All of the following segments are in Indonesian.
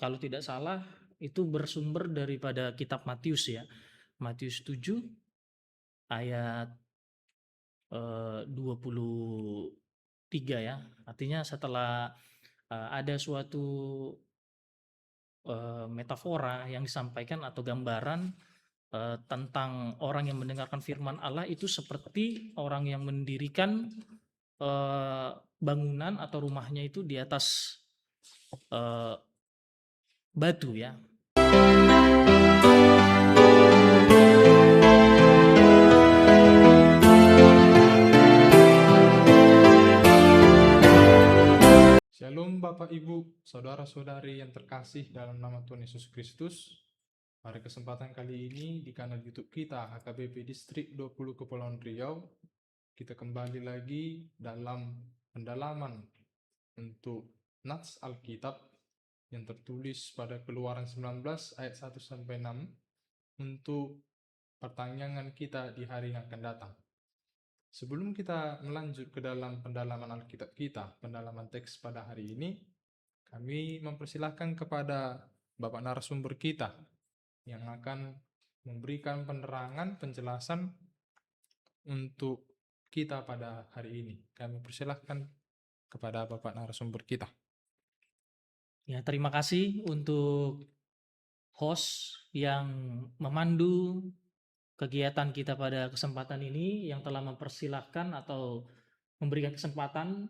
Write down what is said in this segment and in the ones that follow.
kalau tidak salah itu bersumber daripada kitab Matius ya. Matius 7 ayat 23 ya. Artinya setelah ada suatu metafora yang disampaikan atau gambaran tentang orang yang mendengarkan firman Allah itu seperti orang yang mendirikan bangunan atau rumahnya itu di atas eh, batu ya. Shalom Bapak Ibu, Saudara-saudari yang terkasih dalam nama Tuhan Yesus Kristus. Pada kesempatan kali ini di kanal YouTube kita HKBP Distrik 20 Kepulauan Riau, kita kembali lagi dalam pendalaman untuk Nats Alkitab yang tertulis pada Keluaran 19 ayat 1 sampai 6 untuk pertanyaan kita di hari yang akan datang. Sebelum kita melanjut ke dalam pendalaman Alkitab kita, pendalaman teks pada hari ini, kami mempersilahkan kepada Bapak narasumber kita yang akan memberikan penerangan, penjelasan untuk kita pada hari ini. Kami persilahkan kepada Bapak narasumber kita. Ya, terima kasih untuk host yang memandu kegiatan kita pada kesempatan ini, yang telah mempersilahkan atau memberikan kesempatan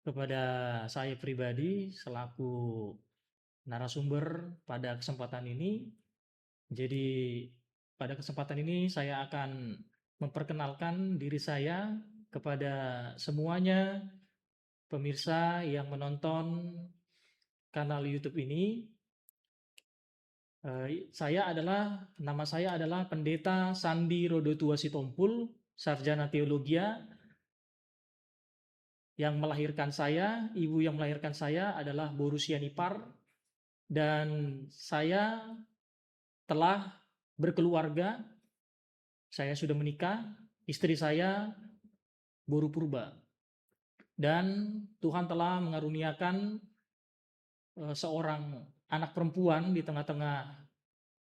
kepada saya pribadi selaku narasumber pada kesempatan ini. Jadi pada kesempatan ini saya akan memperkenalkan diri saya kepada semuanya pemirsa yang menonton kanal YouTube ini. Nama saya adalah Pendeta Sandi Rodotua Sitompul, sarjana teologia. Yang melahirkan saya, ibu yang melahirkan saya adalah Borusia Nipar, dan saya telah berkeluarga. Saya sudah menikah, istri saya Boru Purba, dan Tuhan telah mengaruniakan seorang anak perempuan di tengah-tengah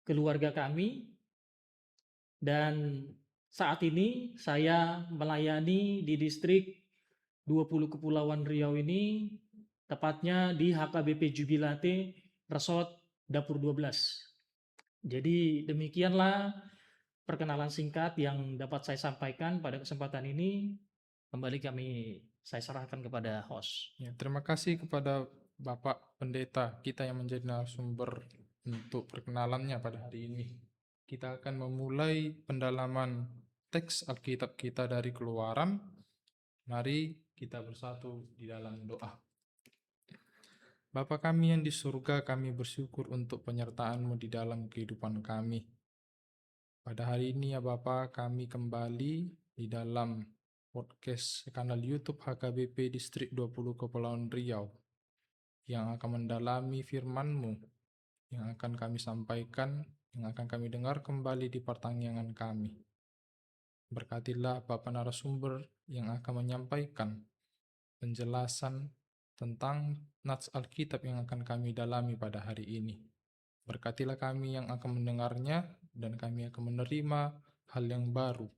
keluarga kami. Dan saat ini saya melayani di distrik 20 Kepulauan Riau ini, tepatnya di HKBP Jubilate Resort Dapur 12. Jadi demikianlah perkenalan singkat yang dapat saya sampaikan pada kesempatan ini. Kembali saya serahkan kepada host. Ya, terima kasih kepada Bapak Pendeta kita yang menjadi narasumber untuk perkenalannya pada hari ini. Kita akan memulai pendalaman teks Alkitab kita dari Keluaran. Mari kita bersatu di dalam doa. Bapa kami yang di surga, kami bersyukur untuk penyertaan-Mu di dalam kehidupan kami. Pada hari ini ya Bapa, kami kembali di dalam podcast kanal YouTube HKBP Distrik 20 Kepulauan Riau yang akan mendalami firman-Mu, yang akan kami sampaikan, yang akan kami dengar kembali di pertanyaan kami. Berkatilah Bapak narasumber yang akan menyampaikan penjelasan tentang Nats Alkitab yang akan kami dalami pada hari ini. Berkatilah kami yang akan mendengarnya, dan kami akan menerima hal yang baru.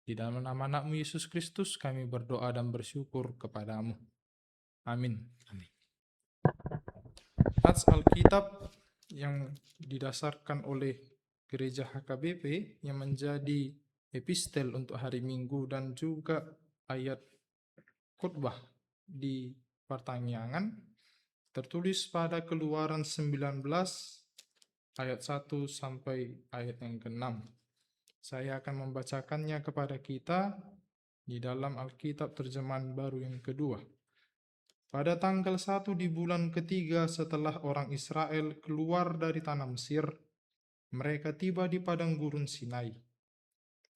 Di dalam nama Anak-Mu Yesus Kristus kami berdoa dan bersyukur kepadamu. Amin. Nats Alkitab yang didasarkan oleh Gereja HKBP yang menjadi epistel untuk hari Minggu dan juga ayat khotbah di pertanyaan tertulis pada Keluaran 19 ayat 1 sampai ayat yang ke-6. Saya akan membacakannya kepada kita di dalam Alkitab terjemahan baru yang kedua. Pada tanggal 1 di bulan ketiga setelah orang Israel keluar dari tanah Mesir, mereka tiba di padang gurun Sinai.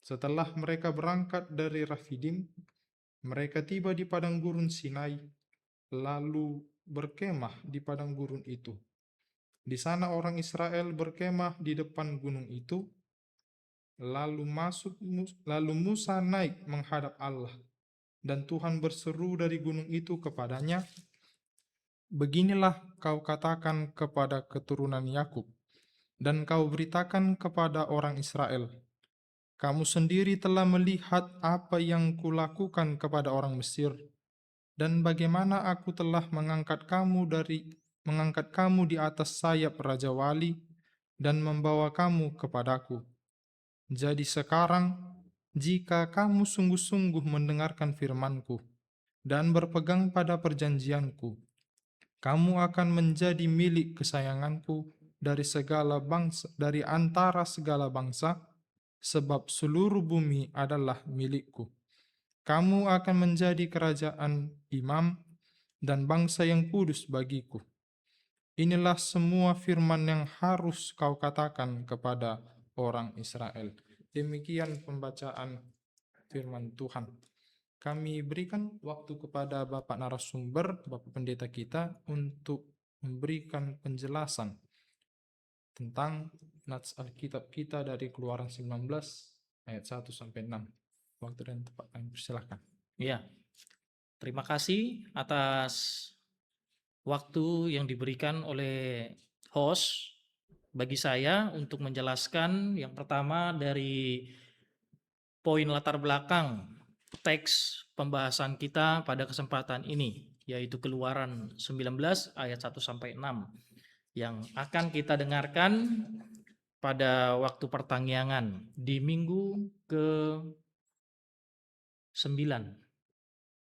Setelah mereka berangkat dari Rafidim, mereka tiba di padang gurun Sinai, lalu berkemah di padang gurun itu. Di sana orang Israel berkemah di depan gunung itu. Lalu Musa naik menghadap Allah, dan Tuhan berseru dari gunung itu kepadanya, Beginilah kau katakan kepada keturunan Yakub, dan kau beritakan kepada orang Israel, kamu sendiri telah melihat apa yang kulakukan kepada orang Mesir, dan bagaimana aku telah mengangkat kamu di atas sayap Raja Wali dan membawa kamu kepadaku. Jadi sekarang, jika kamu sungguh-sungguh mendengarkan firman-Ku dan berpegang pada perjanjian-Ku, kamu akan menjadi milik kesayanganku dari antara segala bangsa, sebab seluruh bumi adalah milikku. Kamu akan menjadi kerajaan imam dan bangsa yang kudus bagiku. Inilah semua firman yang harus kau katakan kepada orang Israel. Demikian pembacaan firman Tuhan. Kami berikan waktu kepada Bapak narasumber, Bapak pendeta kita, untuk memberikan penjelasan tentang nats Alkitab kita dari Keluaran 19 ayat 1 sampai 6. Waktu dan tempat kami persilahkan. Ya, terima kasih atas waktu yang diberikan oleh host bagi saya untuk menjelaskan yang pertama dari poin latar belakang teks pembahasan kita pada kesempatan ini, yaitu Keluaran 19 ayat 1 sampai 6 yang akan kita dengarkan pada waktu pertanggiangan di minggu ke-9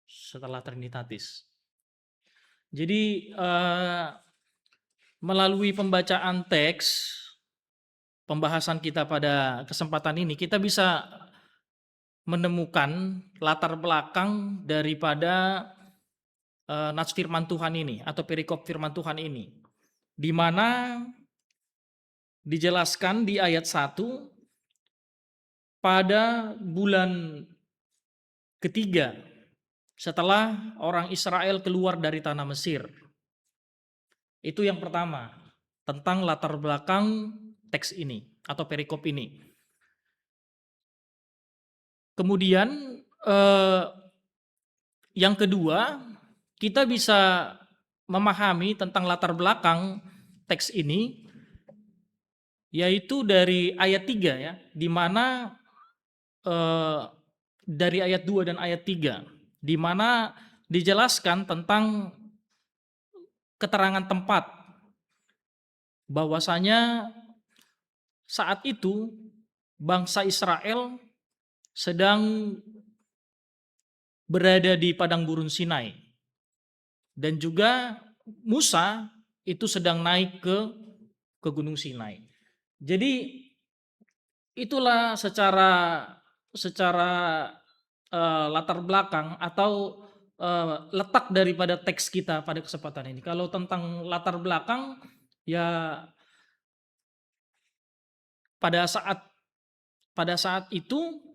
setelah Trinitatis. Jadi melalui pembacaan teks pembahasan kita pada kesempatan ini, kita bisa menemukan latar belakang daripada nats firman Tuhan ini atau perikop firman Tuhan ini, di mana dijelaskan di ayat 1 pada bulan ketiga setelah orang Israel keluar dari tanah Mesir. Itu yang pertama, tentang latar belakang teks ini atau perikop ini. Kemudian yang kedua, kita bisa memahami tentang latar belakang teks ini, yaitu dari ayat 3 ya, di mana dari ayat 2 dan ayat 3, di mana dijelaskan tentang keterangan tempat bahwasanya saat itu bangsa Israel sedang berada di padang gurun Sinai, dan juga Musa itu sedang naik ke gunung Sinai. Jadi itulah secara latar belakang atau letak daripada teks kita pada kesempatan ini. Kalau tentang latar belakang, ya pada saat itu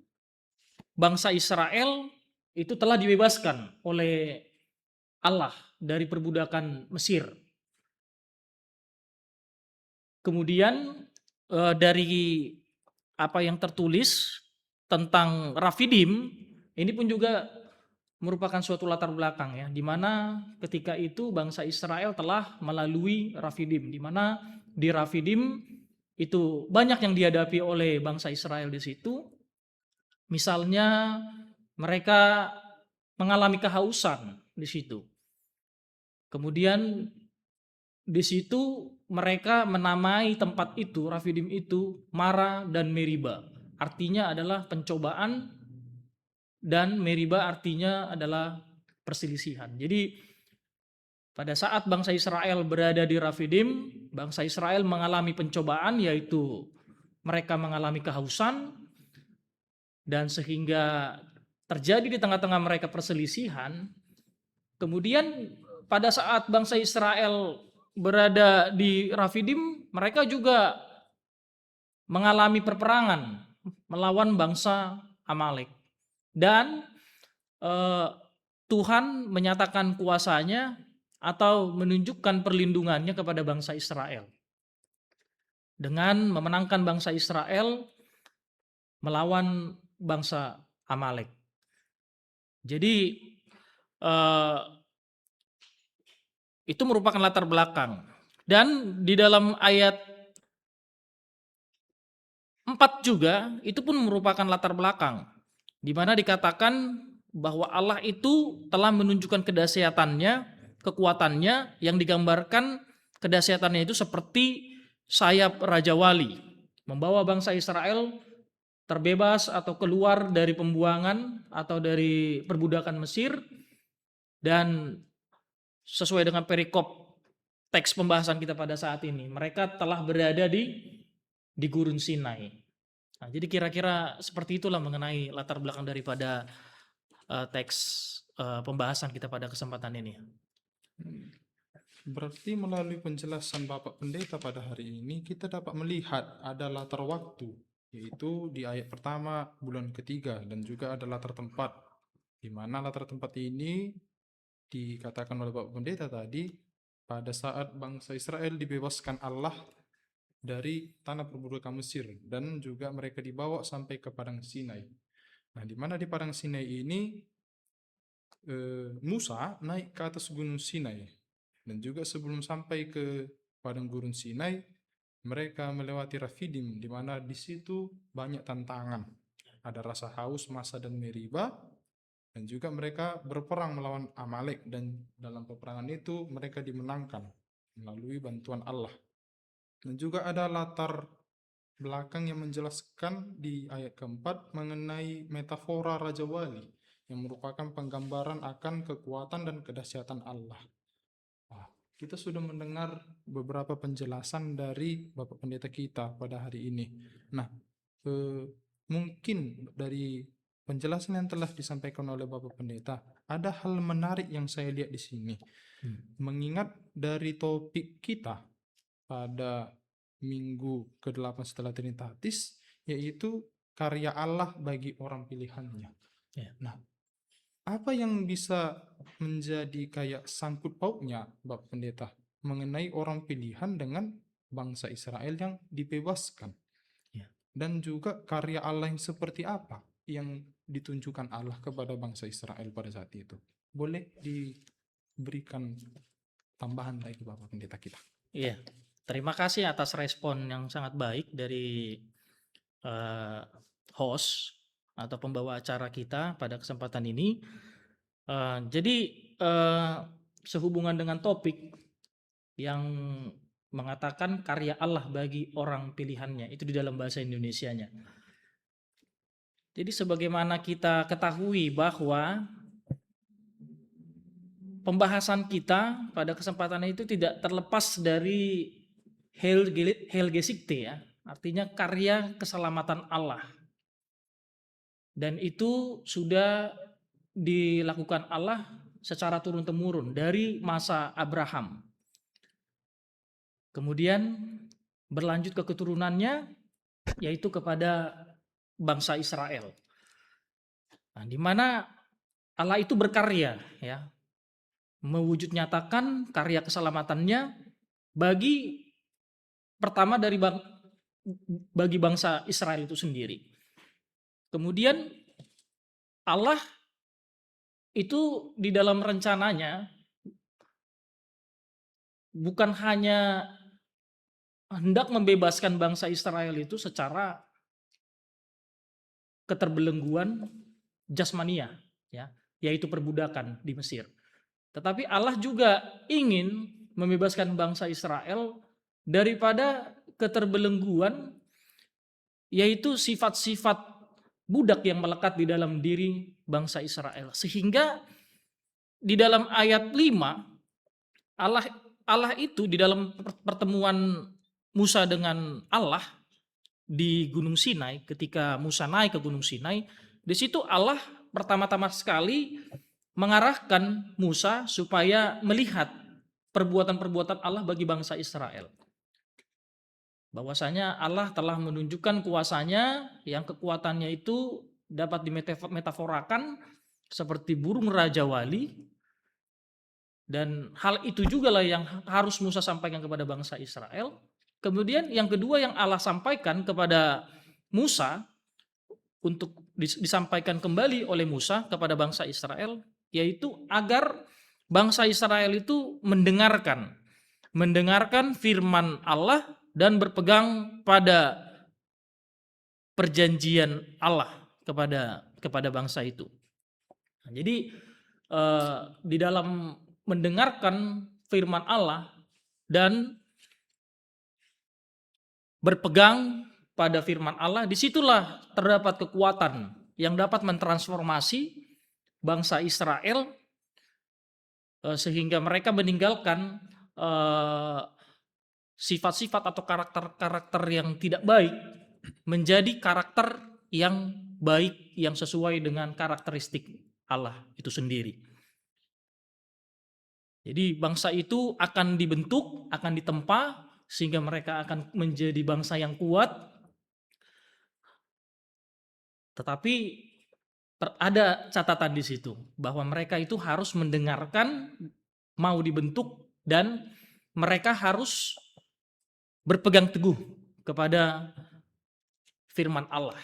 bangsa Israel itu telah dibebaskan oleh Allah dari perbudakan Mesir. Kemudian dari apa yang tertulis tentang Rafidim, ini pun juga merupakan suatu latar belakang ya, di mana ketika itu bangsa Israel telah melalui Rafidim, di mana di Rafidim itu banyak yang dihadapi oleh bangsa Israel di situ. Misalnya mereka mengalami kehausan di situ. Kemudian di situ mereka menamai tempat itu, Rafidim itu, Mara dan Meriba. Artinya adalah pencobaan, dan Meriba artinya adalah perselisihan. Jadi pada saat bangsa Israel berada di Rafidim, bangsa Israel mengalami pencobaan, yaitu mereka mengalami kehausan, dan sehingga terjadi di tengah-tengah mereka perselisihan. Kemudian pada saat bangsa Israel berada di Rafidim, mereka juga mengalami perperangan melawan bangsa Amalek. Dan Tuhan menyatakan kuasanya atau menunjukkan perlindungannya kepada bangsa Israel dengan memenangkan bangsa Israel melawan bangsa Amalek. Jadi Itu merupakan latar belakang. Dan di dalam ayat 4 juga itu pun merupakan latar belakang, di mana dikatakan bahwa Allah itu telah menunjukkan kedahsyatannya, kekuatannya yang digambarkan kedahsyatannya itu seperti sayap Raja Wali, membawa bangsa Israel terbebas atau keluar dari pembuangan atau dari perbudakan Mesir, dan sesuai dengan perikop teks pembahasan kita pada saat ini, mereka telah berada di Gurun Sinai. Nah, jadi kira-kira seperti itulah mengenai latar belakang daripada teks pembahasan kita pada kesempatan ini. Berarti melalui penjelasan Bapak Pendeta pada hari ini, kita dapat melihat ada latar waktu, yaitu di ayat pertama bulan ketiga, dan juga ada latar tempat, di mana latar tempat ini dikatakan oleh Bapak Pendeta tadi, pada saat bangsa Israel dibebaskan Allah dari tanah perbudakan Mesir, dan juga mereka dibawa sampai ke Padang Sinai. Nah, di mana di Padang Sinai ini Musa naik ke atas Gunung Sinai, dan juga sebelum sampai ke padang gurun Sinai, mereka melewati Rafidim, di mana di situ banyak tantangan. Ada rasa haus, Masa dan Meriba, dan juga mereka berperang melawan Amalek, dan dalam peperangan itu mereka dimenangkan melalui bantuan Allah. Dan juga ada latar belakang yang menjelaskan di ayat keempat mengenai metafora Raja Wali, yang merupakan penggambaran akan kekuatan dan kedahsyatan Allah. Kita sudah mendengar beberapa penjelasan dari Bapak Pendeta kita pada hari ini. Nah, mungkin dari penjelasan yang telah disampaikan oleh Bapak Pendeta, ada hal menarik yang saya lihat di sini. Mengingat dari topik kita pada minggu ke-8 setelah Trinitatis, yaitu karya Allah bagi orang pilihannya. Nah, apa yang bisa menjadi kayak sangkut pautnya Bapak Pendeta mengenai orang pilihan dengan bangsa Israel yang dibebaskan? Dan juga karya Allah yang seperti apa yang ditunjukkan Allah kepada bangsa Israel pada saat itu? Boleh diberikan tambahan lagi Bapak Pendeta kita? Iya, terima kasih atas respon yang sangat baik dari host atau pembawa acara kita pada kesempatan ini. Jadi sehubungan dengan topik yang mengatakan karya Allah bagi orang pilihannya, itu di dalam bahasa Indonesianya. Jadi sebagaimana kita ketahui bahwa pembahasan kita pada kesempatan itu tidak terlepas dari Heilgesikte, ya, artinya karya keselamatan Allah. Dan itu sudah dilakukan Allah secara turun-temurun dari masa Abraham. Kemudian berlanjut ke keturunannya, yaitu kepada bangsa Israel. Nah, di mana Allah itu berkarya, ya, mewujud nyatakan karya keselamatannya bagi pertama bagi bangsa Israel itu sendiri. Kemudian Allah itu di dalam rencananya bukan hanya hendak membebaskan bangsa Israel itu secara keterbelengguan jasmania, ya, yaitu perbudakan di Mesir. Tetapi Allah juga ingin membebaskan bangsa Israel daripada keterbelengguan, yaitu sifat-sifat budak yang melekat di dalam diri bangsa Israel. Sehingga di dalam ayat 5, Allah itu di dalam pertemuan Musa dengan Allah di Gunung Sinai, ketika Musa naik ke Gunung Sinai, di situ Allah pertama-tama sekali mengarahkan Musa supaya melihat perbuatan-perbuatan Allah bagi bangsa Israel. Bahwasanya Allah telah menunjukkan kuasanya yang kekuatannya itu dapat dimetaforakan seperti burung Raja Wali, dan hal itu juga lah yang harus Musa sampaikan kepada bangsa Israel. Kemudian yang kedua yang Allah sampaikan kepada Musa untuk disampaikan kembali oleh Musa kepada bangsa Israel, yaitu agar bangsa Israel itu mendengarkan firman Allah dan berpegang pada perjanjian Allah kepada bangsa itu. Nah, jadi di dalam mendengarkan firman Allah dan berpegang pada firman Allah, disitulah terdapat kekuatan yang dapat mentransformasi bangsa Israel sehingga mereka meninggalkan sifat-sifat atau karakter-karakter yang tidak baik menjadi karakter yang baik yang sesuai dengan karakteristik Allah itu sendiri. Jadi bangsa itu akan dibentuk, akan ditempa sehingga mereka akan menjadi bangsa yang kuat. Tetapi ada catatan di situ bahwa mereka itu harus mendengarkan, mau dibentuk, dan mereka harus berpegang teguh kepada firman Allah.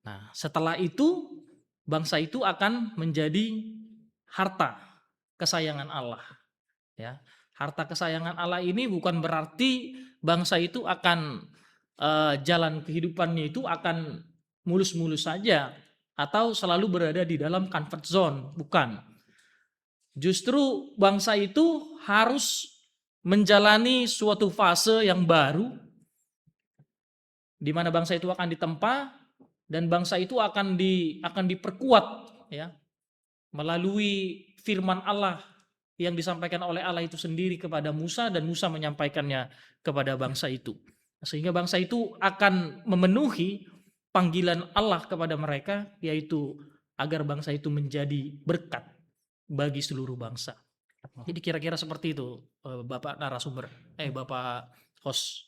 Nah, setelah itu bangsa itu akan menjadi harta kesayangan Allah, ya. Harta kesayangan Allah ini bukan berarti bangsa itu akan jalan kehidupannya itu akan mulus-mulus saja atau selalu berada di dalam comfort zone, bukan. Justru bangsa itu harus menjalani suatu fase yang baru di mana bangsa itu akan ditempa dan bangsa itu akan diperkuat, ya, melalui firman Allah yang disampaikan oleh Allah itu sendiri kepada Musa dan Musa menyampaikannya kepada bangsa itu. Sehingga bangsa itu akan memenuhi panggilan Allah kepada mereka, yaitu agar bangsa itu menjadi berkat bagi seluruh bangsa. Jadi kira-kira seperti itu, Bapak narasumber, Bapak host.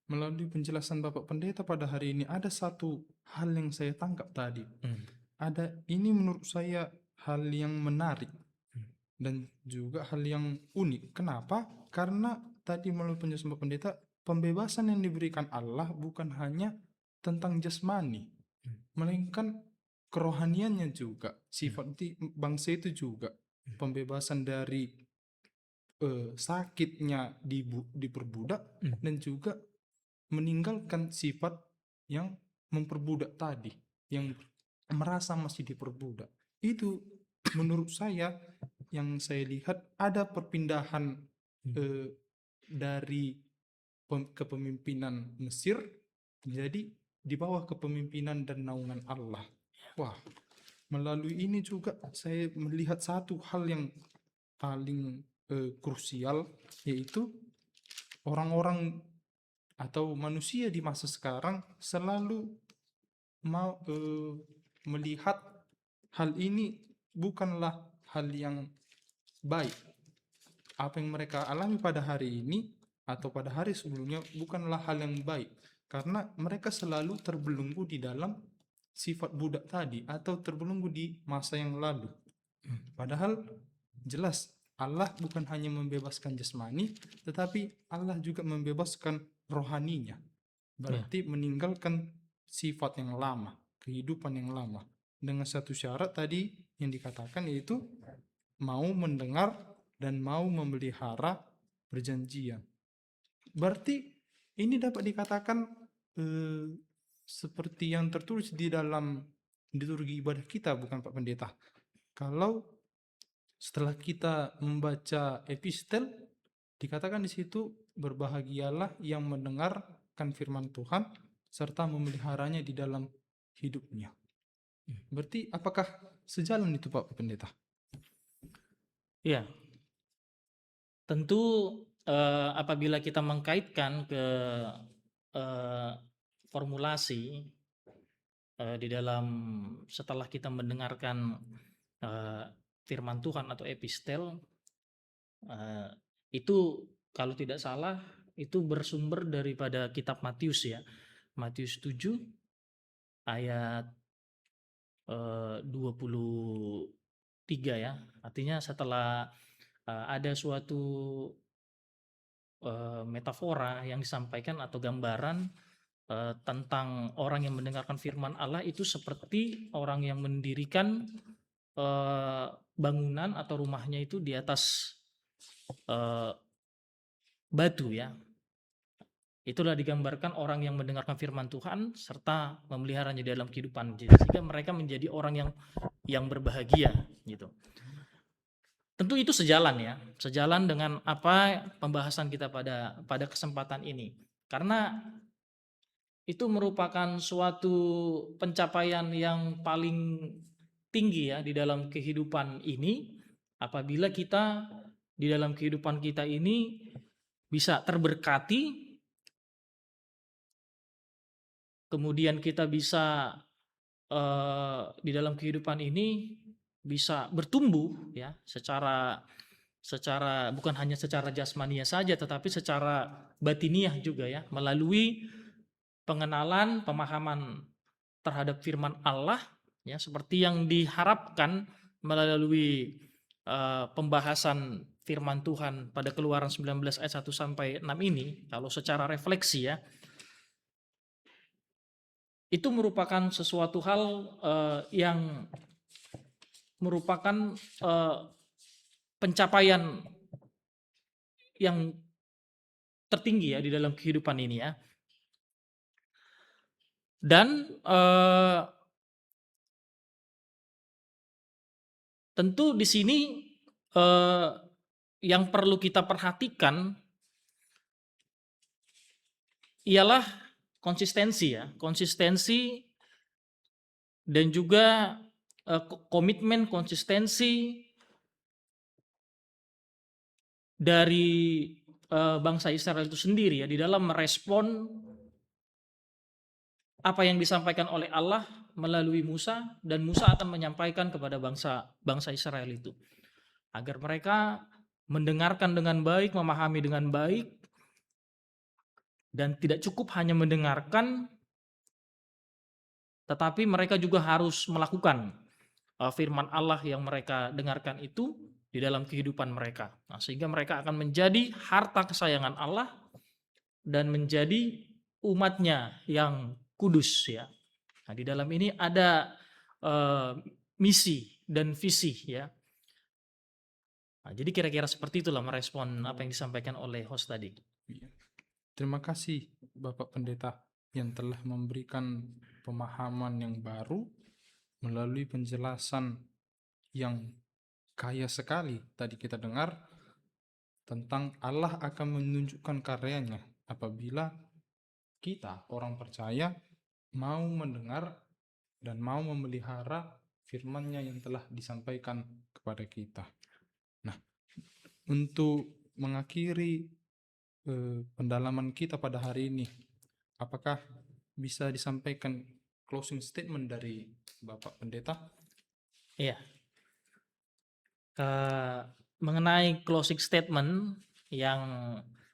Melalui penjelasan Bapak Pendeta pada hari ini ada satu hal yang saya tangkap tadi. Ini menurut saya hal yang menarik dan juga hal yang unik. Kenapa? Karena tadi melalui penjelasan Bapak Pendeta, pembebasan yang diberikan Allah bukan hanya tentang jasmani, melainkan kerohaniannya juga. Sifat bangsa itu juga pembebasan dari sakitnya diperbudak dan juga meninggalkan sifat yang memperbudak tadi, yang merasa masih diperbudak. Itu menurut saya yang saya lihat ada perpindahan dari kepemimpinan Mesir menjadi di bawah kepemimpinan dan naungan Allah. Wah, melalui ini juga saya melihat satu hal yang paling krusial, yaitu orang-orang atau manusia di masa sekarang selalu mau melihat hal ini bukanlah hal yang baik. Apa yang mereka alami pada hari ini atau pada hari sebelumnya bukanlah hal yang baik, karena mereka selalu terbelenggu di dalam sifat budak tadi atau terbelenggu di masa yang lalu. Padahal jelas Allah bukan hanya membebaskan jasmani, tetapi Allah juga membebaskan rohaninya. Berarti meninggalkan sifat yang lama, kehidupan yang lama. Dengan satu syarat tadi yang dikatakan, yaitu mau mendengar dan mau memelihara perjanjian. Berarti ini dapat dikatakan seperti yang tertulis di dalam liturgi ibadah kita, bukan Pak Pendeta? Kalau setelah kita membaca epistel, dikatakan di situ, berbahagialah yang mendengarkan firman Tuhan serta memeliharanya di dalam hidupnya. Berarti apakah sejalan itu Pak Pendeta? Ya, tentu apabila kita mengkaitkan ke formulasi di dalam setelah kita mendengarkan firman Tuhan atau epistel, itu kalau tidak salah itu bersumber daripada kitab Matius, ya. Matius 7 ayat 23, ya. Artinya setelah ada suatu metafora yang disampaikan atau gambaran tentang orang yang mendengarkan firman Allah itu seperti orang yang mendirikan bangunan atau rumahnya itu di atas batu ya. Itulah digambarkan orang yang mendengarkan firman Tuhan serta memeliharanya di dalam kehidupan, sehingga mereka menjadi orang yang berbahagia gitu. Tentu itu sejalan ya, sejalan dengan apa pembahasan kita pada kesempatan ini. Karena itu merupakan suatu pencapaian yang paling tinggi ya di dalam kehidupan ini, apabila kita di dalam kehidupan kita ini bisa terberkati, kemudian kita bisa di dalam kehidupan ini bisa bertumbuh ya secara secara bukan hanya secara jasmania saja, tetapi secara batiniah juga ya, melalui pengenalan, pemahaman terhadap firman Allah ya, seperti yang diharapkan melalui pembahasan firman Tuhan pada Keluaran 19 ayat 1 sampai 6 ini. Kalau secara refleksi ya, itu merupakan sesuatu hal yang merupakan pencapaian yang tertinggi ya di dalam kehidupan ini ya. Dan tentu di sini yang perlu kita perhatikan ialah konsistensi ya, konsistensi dan juga komitmen konsistensi dari bangsa Israel itu sendiri ya di dalam merespon apa yang disampaikan oleh Allah melalui Musa, dan Musa akan menyampaikan kepada bangsa Israel itu agar mereka mendengarkan dengan baik, memahami dengan baik, dan tidak cukup hanya mendengarkan, tetapi mereka juga harus melakukan firman Allah yang mereka dengarkan itu di dalam kehidupan mereka. Nah, sehingga mereka akan menjadi harta kesayangan Allah dan menjadi umatnya yang kudus ya. Nah, di dalam ini ada misi dan visi ya. Nah, jadi kira-kira seperti itulah merespon apa yang disampaikan oleh host tadi. Iya. Terima kasih Bapak Pendeta yang telah memberikan pemahaman yang baru melalui penjelasan yang kaya sekali. Tadi kita dengar tentang Allah akan menunjukkan karyanya apabila kita orang percaya mau mendengar dan mau memelihara firman-Nya yang telah disampaikan kepada kita. Nah, untuk mengakhiri pendalaman kita pada hari ini, apakah bisa disampaikan closing statement dari Bapak Pendeta? Iya. Mengenai closing statement yang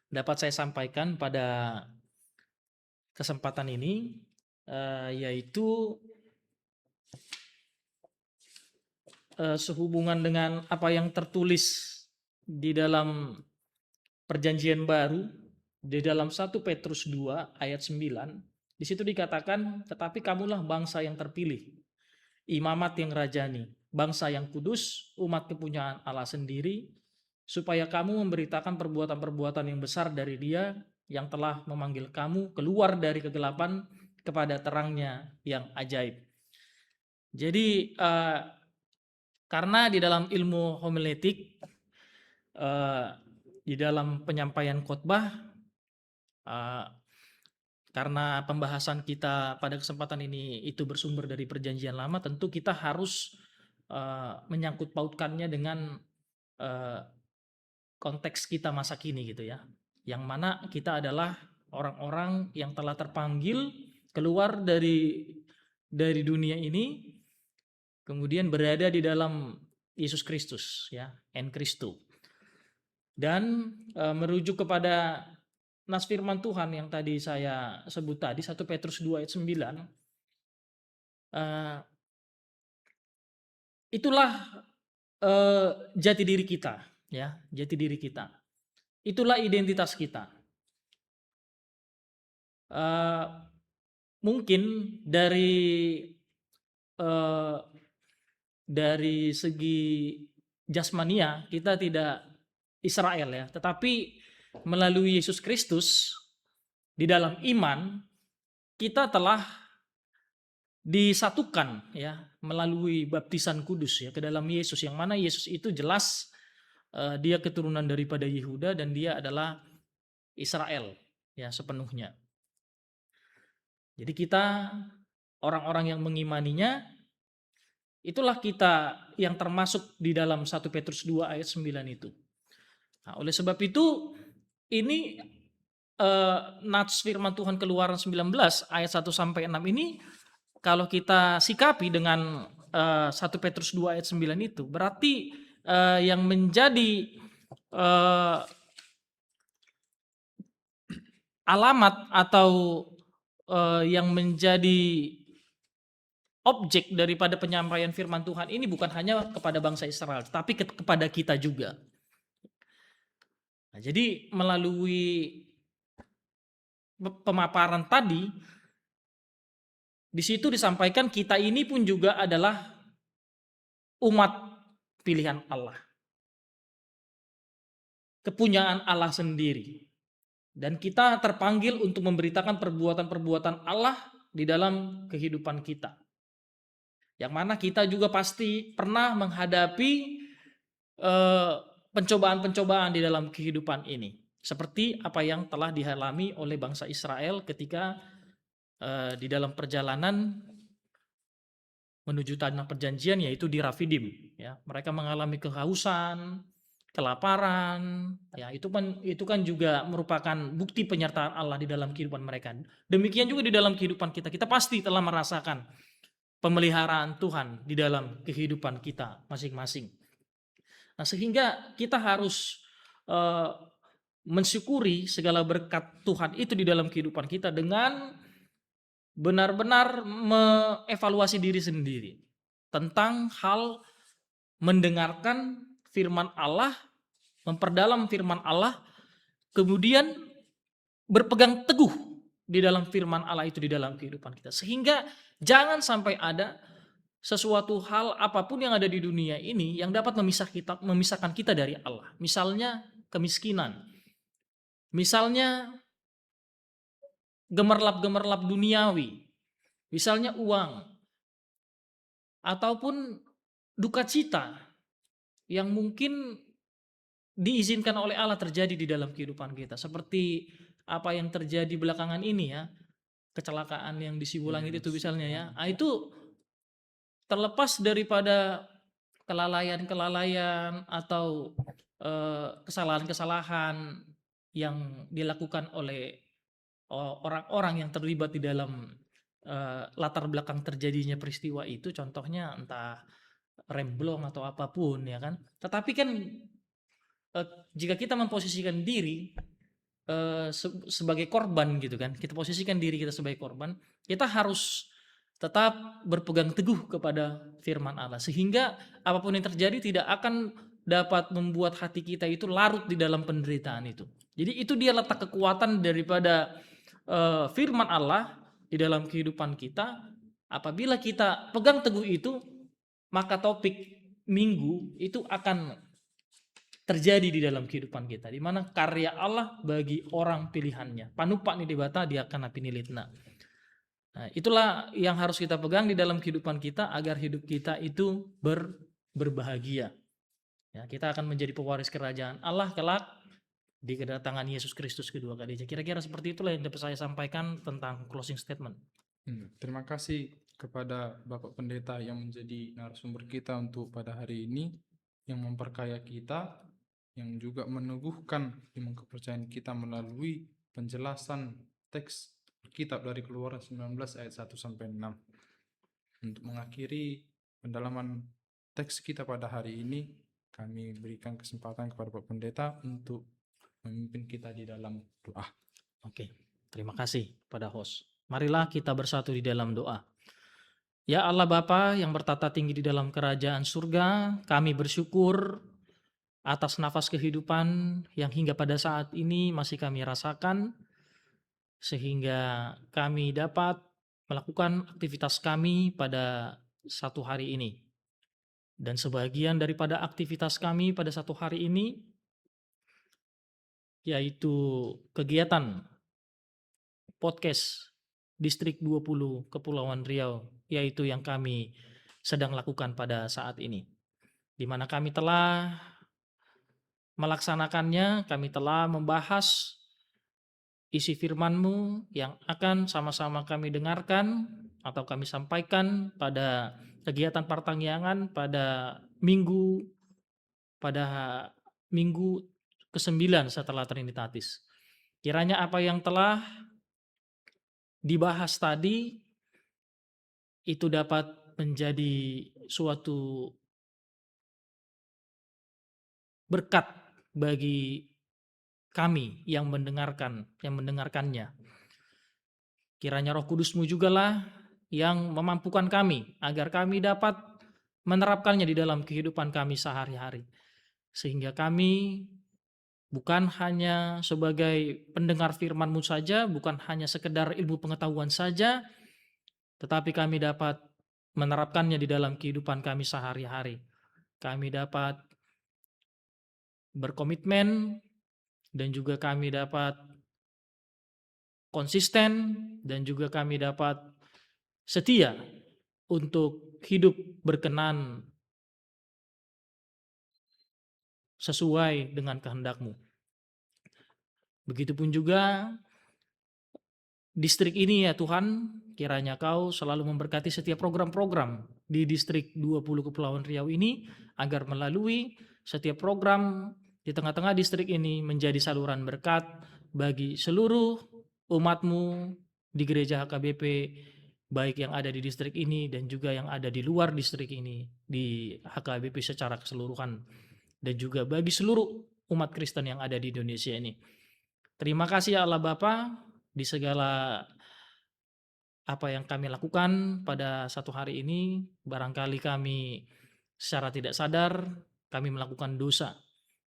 dapat saya sampaikan pada kesempatan ini, yaitu sehubungan dengan apa yang tertulis di dalam Perjanjian Baru, di dalam 1 Petrus 2 ayat 9, di situ dikatakan, tetapi kamulah bangsa yang terpilih, imamat yang rajani, bangsa yang kudus, umat kepunyaan Allah sendiri, supaya kamu memberitakan perbuatan-perbuatan yang besar dari Dia yang telah memanggil kamu keluar dari kegelapan kepada terangnya yang ajaib. Jadi karena di dalam ilmu homiletik, di dalam penyampaian khotbah, karena pembahasan kita pada kesempatan ini itu bersumber dari Perjanjian Lama, tentu kita harus menyangkut pautkannya dengan konteks kita masa kini gitu ya, yang mana kita adalah orang-orang yang telah terpanggil keluar dari dunia ini, kemudian berada di dalam Yesus Kristus ya, en Kristo, dan merujuk kepada nas firman Tuhan yang tadi saya sebut tadi, 1 Petrus 2 ayat 9, itulah jati diri kita ya, jati diri kita, itulah identitas kita. Mungkin dari dari segi jasmania kita tidak Israel ya, tetapi melalui Yesus Kristus di dalam iman kita telah disatukan ya melalui baptisan kudus ya ke dalam Yesus, yang mana Yesus itu jelas dia keturunan daripada Yehuda dan dia adalah Israel ya sepenuhnya. Jadi kita orang-orang yang mengimaninya, itulah kita yang termasuk di dalam 1 Petrus 2 ayat 9 itu. Nah, oleh sebab itu ini nats firman Tuhan Keluaran 19 ayat 1 sampai 6 ini kalau kita sikapi dengan 1 Petrus 2 ayat 9 itu, berarti yang menjadi alamat atau yang menjadi objek daripada penyampaian firman Tuhan ini bukan hanya kepada bangsa Israel, tapi kepada kita juga. Nah, jadi melalui pemaparan tadi, di situ disampaikan kita ini pun juga adalah umat pilihan Allah. Kepunyaan Allah sendiri. Dan kita terpanggil untuk memberitakan perbuatan-perbuatan Allah di dalam kehidupan kita. Yang mana kita juga pasti pernah menghadapi pencobaan-pencobaan di dalam kehidupan ini. Seperti apa yang telah dialami oleh bangsa Israel ketika di dalam perjalanan menuju tanah perjanjian, yaitu di Rafidim. Ya, mereka mengalami kehausan, kelaparan. Ya, itu kan juga merupakan bukti penyertaan Allah di dalam kehidupan mereka. Demikian juga di dalam kehidupan kita. Kita pasti telah merasakan pemeliharaan Tuhan di dalam kehidupan kita masing-masing. Nah, sehingga kita harus mensyukuri segala berkat Tuhan itu di dalam kehidupan kita dengan benar-benar mengevaluasi diri sendiri tentang hal mendengarkan firman Allah, memperdalam firman Allah, kemudian berpegang teguh di dalam firman Allah itu di dalam kehidupan kita. Sehingga jangan sampai ada sesuatu hal apapun yang ada di dunia ini yang dapat memisahkan kita dari Allah. Misalnya kemiskinan, misalnya gemerlap-gemerlap duniawi, misalnya uang, ataupun duka cita yang mungkin diizinkan oleh Allah terjadi di dalam kehidupan kita. Seperti apa yang terjadi belakangan ini ya, kecelakaan yang di Sibulangi itu misalnya ya. Nah, itu terlepas daripada kelalaian-kelalaian atau kesalahan-kesalahan yang dilakukan oleh orang-orang yang terlibat di dalam latar belakang terjadinya peristiwa itu, contohnya entah remblong atau apapun ya kan. Tetapi kan jika kita memposisikan diri sebagai korban gitu kan, kita posisikan diri kita sebagai korban, kita harus tetap berpegang teguh kepada firman Allah, sehingga apapun yang terjadi tidak akan dapat membuat hati kita itu larut di dalam penderitaan itu. Jadi itu dia letak kekuatan daripada firman Allah di dalam kehidupan kita. Apabila kita pegang teguh itu, maka topik minggu itu akan terjadi di dalam kehidupan kita, di mana karya Allah bagi orang pilihannya. Panupak nih dibata dia akan pinilitna. Nah, itulah yang harus kita pegang di dalam kehidupan kita agar hidup kita itu berbahagia. Ya, kita akan menjadi pewaris kerajaan Allah kelak di kedatangan Yesus Kristus kedua kalinya. Kira-kira seperti itulah yang dapat saya sampaikan tentang closing statement. Terima kasih kepada Bapak Pendeta yang menjadi narasumber kita untuk pada hari ini, yang memperkaya kita, yang juga meneguhkan iman kepercayaan kita melalui penjelasan teks kitab dari Keluaran 19 ayat 1 sampai 6. Untuk mengakhiri pendalaman teks kita pada hari ini, kami berikan kesempatan kepada Bapak Pendeta untuk memimpin kita di dalam doa. Oke, terima kasih pada host. Marilah kita bersatu di dalam doa. Ya Allah Bapa yang bertata tinggi di dalam kerajaan surga, kami bersyukur atas nafas kehidupan yang hingga pada saat ini masih kami rasakan, sehingga kami dapat melakukan aktivitas kami pada satu hari ini. Dan sebagian daripada aktivitas kami pada satu hari ini, yaitu kegiatan podcast Distrik 20 Kepulauan Riau, yaitu yang kami sedang lakukan pada saat ini. Di mana kami telah melaksanakannya, kami telah membahas isi firman-Mu yang akan sama-sama kami dengarkan atau kami sampaikan pada kegiatan pertanggiangan pada minggu ke-9 setelah Trinitatis. Kiranya apa yang telah dibahas tadi itu dapat menjadi suatu berkat bagi kami yang mendengarkannya. Kiranya Roh Kudus-Mu jugalah yang memampukan kami agar kami dapat menerapkannya di dalam kehidupan kami sehari-hari. Sehingga kami bukan hanya sebagai pendengar firman-Mu saja, bukan hanya sekedar ilmu pengetahuan saja, tetapi kami dapat menerapkannya di dalam kehidupan kami sehari-hari. Kami dapat berkomitmen dan juga kami dapat konsisten dan juga kami dapat setia untuk hidup berkenan sesuai dengan kehendak-Mu. Begitupun juga distrik ini ya Tuhan, kiranya Kau selalu memberkati setiap program-program di distrik 20 Kepulauan Riau ini, agar melalui setiap program di tengah-tengah distrik ini menjadi saluran berkat bagi seluruh umat-Mu di gereja HKBP, baik yang ada di distrik ini dan juga yang ada di luar distrik ini, di HKBP secara keseluruhan, dan juga bagi seluruh umat Kristen yang ada di Indonesia ini. Terima kasih ya Allah Bapa, di segala apa yang kami lakukan pada satu hari ini, barangkali kami secara tidak sadar kami melakukan dosa.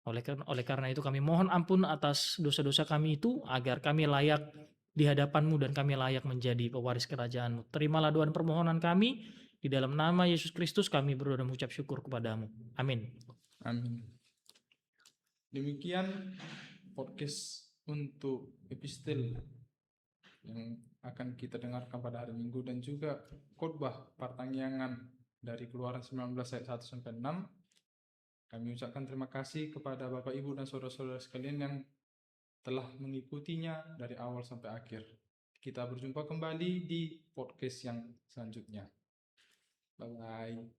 Oleh karena itu kami mohon ampun atas dosa-dosa kami itu, agar kami layak di hadapan-Mu dan kami layak menjadi pewaris kerajaan-Mu. Terimalah doa dan permohonan kami, di dalam nama Yesus Kristus kami berdoa dan mengucap syukur kepadamu. Amin. Amin. Demikian podcast untuk epistel yang akan kita dengarkan pada hari Minggu, dan juga khotbah pertanggiangan dari Keluaran 19 ayat 1 sampai 6. Kami ucapkan terima kasih kepada Bapak Ibu dan saudara-saudara sekalian yang telah mengikutinya dari awal sampai akhir. Kita berjumpa kembali di podcast yang selanjutnya. Bye bye.